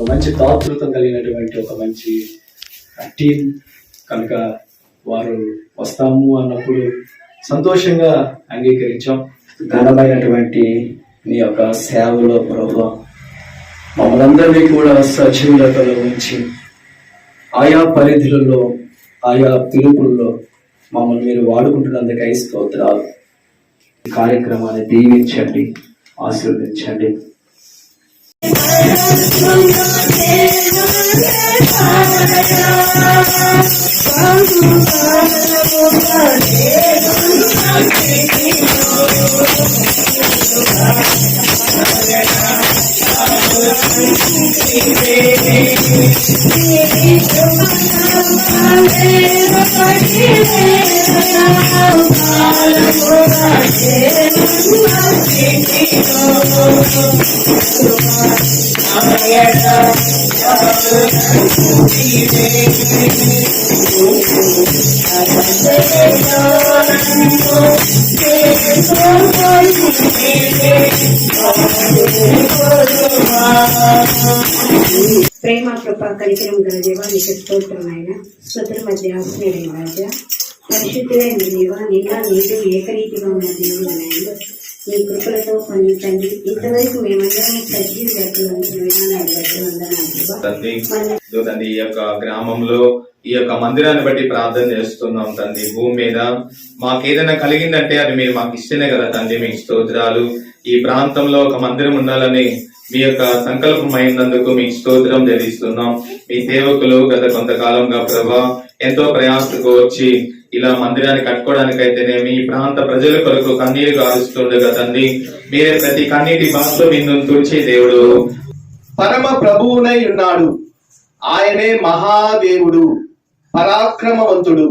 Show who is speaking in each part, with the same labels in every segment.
Speaker 1: ఒక మంచి దాతృత్వం కలిగినటువంటి ఒక మంచి టీం కనుక వారు వస్తాము అన్నప్పుడు సంతోషంగా అంగీకరించాం. ఘనమైనటువంటి మీ యొక్క సేవలో ప్రభువా మమ్మల్ని అందరినీ కూడా సజీవులతలో ఉంచి ఆయా పరిధులలో ఆయా పిలుపుల్లో మమ్మల్ని మీరు వాడుకుంటున్నందుకై స్తోత్రాలు. ఈ కార్యక్రమాన్ని దీవించండి, ఆశీర్వదించండి.
Speaker 2: ప్రేమ కృప కనికరం గల దేవా నీకు స్తోత్రమైన స్తోత్ర మధ్య ఆశ్రయం రాజా పరిశుద్ధులైన దేవా నీలా నీకు ఏకరీతిగా ఉన్న దేవుడు నాయన నీ కృపలతో కొన్ని తండ్రి ఇంతవరకు మేమందరం సజీవ జట్టులు
Speaker 3: తండ్రి ఈ యొక్క గ్రామంలో ఈ యొక్క మందిరాన్ని బట్టి ప్రార్థన చేస్తున్నాం తండ్రి. భూమి మీద మాకేదైనా కలిగిందంటే అది మీరు మాకు ఇస్తేనే కదా తండ్రి, మీకు స్తోత్రాలు. ఈ ప్రాంతంలో ఒక మందిరం ఉండాలని మీ యొక్క సంకల్పం అయినందుకు మీకు స్తోత్రం చెల్లిస్తున్నాం. మీ సేవకులు గత కొంతకాలంగా ప్రభా ఎంతో ప్రయాసకు వచ్చి ఇలా మందిరాన్ని కట్టుకోవడానికైతేనేమి ఈ ప్రాంత ప్రజల కొరకు కన్నీరు గారుస్తుండగా తండ్రి మీరే ప్రతి కన్నీటి బాధలో నిన్ను తుడిచే దేవుడు,
Speaker 4: పరమ ప్రభువునై ఉన్నాడు. ఆయనే మహాదేవుడు, పరాక్రమవంతుడు,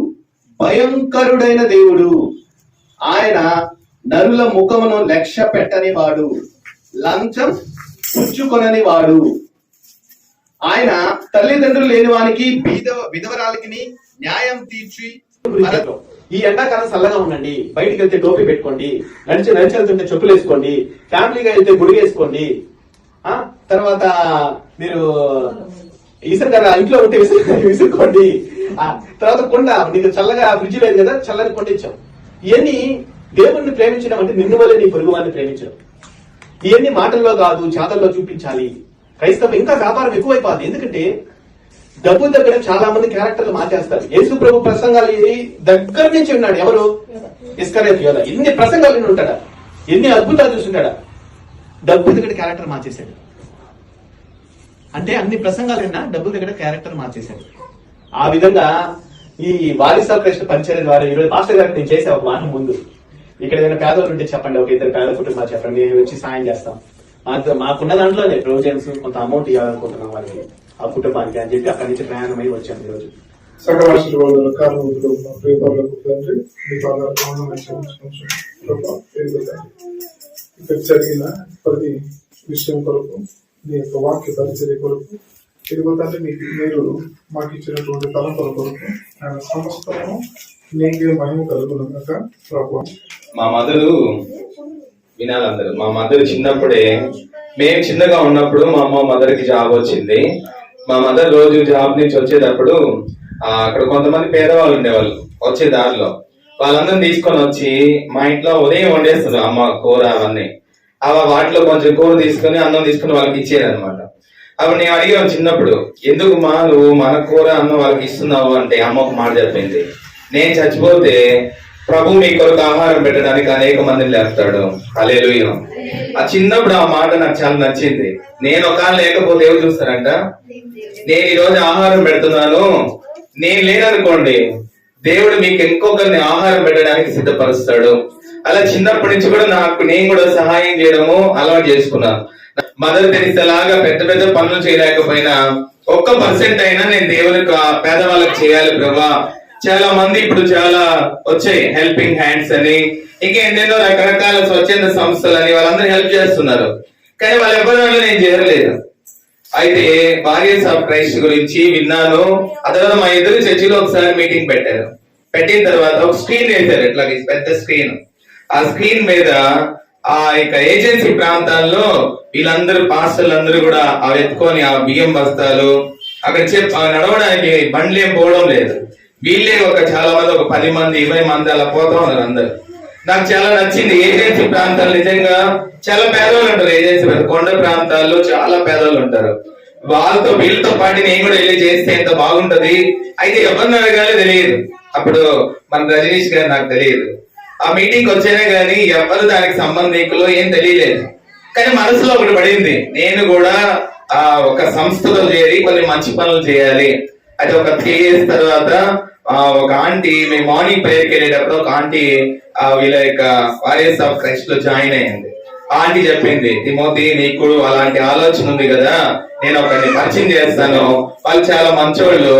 Speaker 4: భయంకరుడైన దేవుడు. ఆయన నరుల ముఖమును లక్ష్య పెట్టని వాడు, లంచం పుచ్చుకొనని వాడు. ఆయన తల్లిదండ్రులు లేని వానికి విధవరాలకి న్యాయం తీర్చి. ఈ ఎండాకాలం చల్లగా ఉండండి, బయటికి వెళ్తే టోపీ పెట్టుకోండి, నడిచి వెళ్తుంటే చెప్పులు వేసుకోండి, ఫ్యామిలీగా వెళ్తే గుడి వేసుకోండి. తర్వాత మీరు ఇసురు ఇంట్లో ఉంటే విసురుకోండి. తర్వాత కొండ నీకు చల్లగా ఫ్రిడ్జ్ లేదు కదా, చల్లని కొండ ఇచ్చాం. ఇవన్నీ దేవుణ్ణి ప్రేమించడం అంటే నిన్ను వల్లే నీ పొరుగు వారిని ప్రేమించడం. ఇవన్నీ మాటల్లో కాదు చేతల్లో చూపించాలి. క్రైస్తవం ఇంకా వ్యాపారం ఎక్కువైపోతుంది. ఎందుకంటే డబ్బు దగ్గర చాలా మంది క్యారెక్టర్లు మార్చేస్తారు. యేసు ప్రభు ప్రసంగాలు దగ్గర నుంచి ఉన్నాడు. ఎవరు? ఇస్కరియోతు యోధా. ఎన్ని ప్రసంగాలు విని ఉంటాడా, ఎన్ని అద్భుతాలు చూస్తుంటాడా. డబ్బు దగ్గర క్యారెక్టర్ మార్చేశాడు. అంటే అన్ని ప్రసంగాలు విన్నా డబ్బు దగ్గర క్యారెక్టర్ మార్చేశాడు. ఆ విధంగా ఈ వారిసా కృష్ణ పరిచయం ద్వారా ఈరోజు మాస్టర్ గారికి నేను చేసే ఒక వారం ముందు ఇక్కడ ఏదైనా పేదవాళ్ళు ఉంటే చెప్పండి, ఒక ఇద్దరు పేద కుటుంబాలు చెప్పండి, మేము వచ్చి సాయం చేస్తాం. మాకున్న దాంట్లో ప్రొవిజన్స్ కొంత అమౌంట్ ఇవ్వాలనుకుంటున్నాం వాళ్ళకి, ఆ కుటుంబానికి అని చెప్పి అక్కడి నుంచి ప్రయాణమై వచ్చాము ఈరోజు.
Speaker 5: ఇక్కడ జరిగిన ప్రతి విషయం కొరకు మీ యొక్క వాక్య పరిచర్య కొరకు తిరుగుతుంటే మీరు మాకు ఇచ్చినటువంటి తలంపుల కొరకు ఆయన సమస్తము నీకే మహిమ కలుగునుగాక ప్రభువా.
Speaker 3: మా మదరు వినాలందరూ, మా మదర్ చిన్నప్పుడే, మేము చిన్నగా ఉన్నప్పుడు మా మదర్కి జాబ్ వచ్చింది. మా మదర్ రోజు జాబ్ నుంచి వచ్చేటప్పుడు అక్కడ కొంతమంది పేదవాళ్ళు ఉండేవాళ్ళు, వచ్చే దారిలో వాళ్ళందరినీ తీసుకొని వచ్చి మా ఇంట్లో ఉదయం వండేస్తారు అమ్మ కూర అవన్నీ. వాటిలో కొంచెం కూర తీసుకుని అన్నం తీసుకుని వాళ్ళకి ఇచ్చేది అనమాట. అప్పుడు నేను అడిగాను చిన్నప్పుడు, ఎందుకు మా నువ్వు మన కూర అన్నం వాళ్ళకి ఇస్తున్నావు అంటే అమ్మ ఒక మాట చెప్పింది, నేను చచ్చిపోతే ప్రభు మీ కొరకు ఆహారం పెట్టడానికి అనేక మందిని లేపుతాడు. హల్లెలూయా. ఆ చిన్నప్పుడు ఆ మాట నాకు చాలా నచ్చింది. నేను ఒకవేళ లేకపోతే ఎవరు చూస్తారంట, నేను ఈ రోజు ఆహారం పెడుతున్నాను, నేను లేననుకోండి దేవుడు మీకు ఇంకొకరిని ఆహారం పెట్టడానికి సిద్ధపరుస్తాడు. అలా చిన్నప్పటి నుంచి కూడా నేను కూడా సహాయం చేయడము అలవాటు చేసుకున్నాను. మదర్ తెరిసా లాగా పెద్ద పెద్ద పనులు చేయలేకపోయినా 1% అయినా నేను దేవునికి పేదవాళ్ళకి చేయాలి ప్రభా. చాలా మంది ఇప్పుడు చాలా వచ్చాయి హెల్పింగ్ హ్యాండ్స్ అని, ఇంకా ఎన్నెన్నో రకరకాల స్వచ్ఛంద సంస్థలు అని, వాళ్ళందరూ హెల్ప్ చేస్తున్నారు. కానీ వాళ్ళ ఎవరి నేను చేరలేదు. అయితే వారియర్స్ ఆఫ్ క్రైస్ట్ గురించి విన్నాను. ఆ తర్వాత మా ఇద్దరు చర్చిలో ఒకసారి మీటింగ్ పెట్టారు. పెట్టిన తర్వాత ఒక స్క్రీన్ వేశారు, ఇట్లా పెద్ద స్క్రీన్. ఆ స్క్రీన్ మీద ఆ ఇక ఏజెన్సీ ప్రాంతాల్లో వీళ్ళందరూ పాస్టర్లు అందరూ కూడా అవి ఎత్తుకొని ఆ బియ్యం బస్తాలు అక్కడ నడవడానికి బండ్లు ఏం పోవడం లేదు. వీళ్ళే చాలా మంది, ఒక 10 మంది 20 మంది అలా పోతా ఉన్నారు అందరు. నాకు చాలా నచ్చింది. ఏజెన్సీ ప్రాంతాలు నిజంగా చాలా పేదవాళ్ళు ఉంటారు. ఏజెన్సీ కొండ ప్రాంతాల్లో చాలా పేదవాళ్ళు ఉంటారు. వీళ్ళతో పాటు నేను కూడా వెళ్ళి చేస్తే ఎంత బాగుంటది. అయితే ఎవరిని అడగాలో తెలియదు. అప్పుడు మన రజనీష్ గారు నాకు తెలియదు. ఆ మీటింగ్ వచ్చేనే కానీ ఎవరు దానికి సంబంధికులు ఏం తెలియలేదు. కానీ మనసులో ఒకటి పడింది, నేను కూడా ఒక సంస్థలో చేరి కొన్ని మంచి పనులు చేయాలి. అయితే ఒక 3 years తర్వాత ఒక ఆంటీ, మేము మార్నింగ్ ప్రేయర్కి వెళ్ళేటప్పుడు ఒక ఆంటీ వీళ్ళ యొక్క వారియర్స్ ఆఫ్ క్రైస్ట్ లో జాయిన్ అయ్యింది. ఆంటీ చెప్పింది, తిమోతి నీకు అలాంటి ఆలోచన ఉంది కదా, నేను ఒకరిని పరిచయం చేస్తాను, వాళ్ళు చాలా మంచోళ్ళు.